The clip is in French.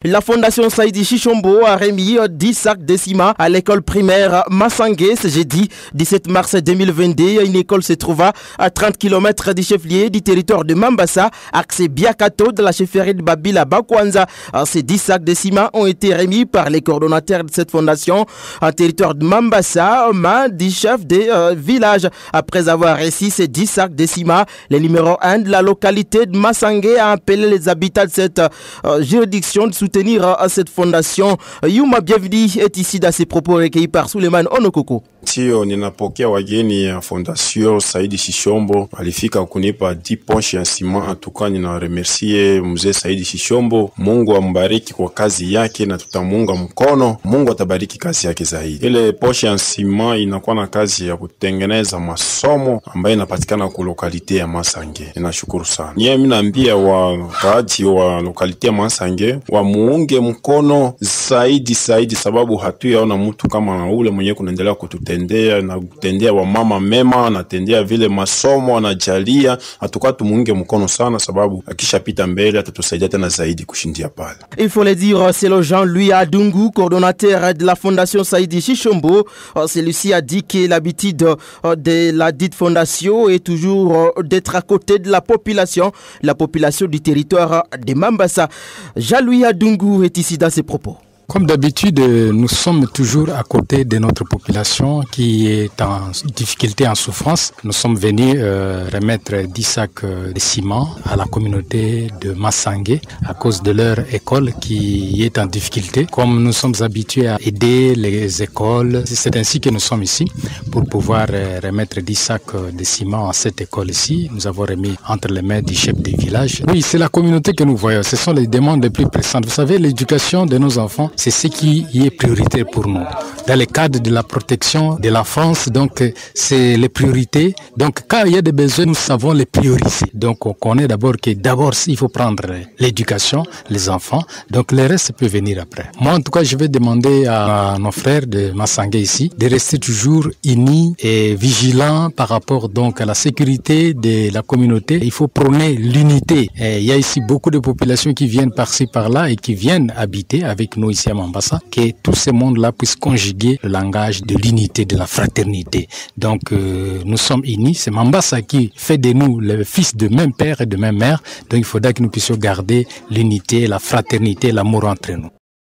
La Fondation Saïdi Chichombo a remis 10 sacs de ciment à l'école primaire Massangé ce jeudi 17 mars 2022. Une école se trouva à 30 km du chef-lieu du territoire de Mambasa, accès Biakato de la chefferie de Babila Bakwanza. Ces 10 sacs de ciment ont été remis par les coordonnateurs de cette fondation en territoire de Mambasa, aux mains du chef des villages. Après avoir reçu ces 10 sacs de ciment, le numéro 1 de la localité de Massangé a appelé les habitants de cette juridiction de soutenir cette fondation. Yuma Bienvenue est ici dans ses propos recueillis par Suleiman Onokoko. Tio ninapokea wageni ya Fondation Saidi Chichombo walifika kunipa 10 ponche ya sima. Atuka ninaremercie mzee Saidi Chichombo. Mungu ambariki kwa kazi yake na tutamunga mkono. Mungu atabariki kazi yake zaidi. Ile ponche ya sima inakuwa na kazi ya kutengeneza masomo ambayo inapatikana ku lokalite ya Masange. Ninashukuru sana. Mimi naambia wakaaji wa lokalite ya Masange wa muunge mkono zaidi sababu hatuyaona mtu kama ule mwenye kunaendelea kututendea na kutendea wa mama mema na tendea vile masomo anajalia. Atuka tumuunge mkono sana sababu akishapita mbele atatusaidia tena zaidi kushindia pale. Il faut le dire, c'est le Jean-Louis Adungu, coordonnateur de la Fondation Saïdi Chichombo. Celui-ci a dit que l'habitude de la dite fondation est toujours d'être à côté de la population du territoire de Mambasa. Jean-Louis Adungu est ici dans ses propos. Comme d'habitude, nous sommes toujours à côté de notre population qui est en difficulté, en souffrance. Nous sommes venus remettre 10 sacs de ciment à la communauté de Massangé à cause de leur école qui est en difficulté. Comme nous sommes habitués à aider les écoles, c'est ainsi que nous sommes ici pour pouvoir remettre 10 sacs de ciment à cette école ici. Nous avons remis entre les mains du chef du village. Oui, c'est la communauté que nous voyons. Ce sont les demandes les plus pressantes. Vous savez, l'éducation de nos enfants, c'est ce qui est prioritaire pour nous. Dans le cadre de la protection de l'enfance, donc c'est les priorités. Donc quand il y a des besoins, nous savons les prioriser. Donc on connaît d'abord il faut prendre l'éducation, les enfants. Donc le reste peut venir après. Moi en tout cas, je vais demander à nos frères de Massangé ici de rester toujours unis et vigilants par rapport donc à la sécurité de la communauté. Il faut prôner l'unité. Il y a ici beaucoup de populations qui viennent par-ci par-là et qui viennent habiter avec nous ici à Mambasa, que tout ce monde-là puisse conjuguer le langage de l'unité, de la fraternité. Donc nous sommes unis, c'est Mambasa qui fait de nous les fils de même père et de même mère. Donc il faudra que nous puissions garder l'unité, la fraternité, l'amour entre nous.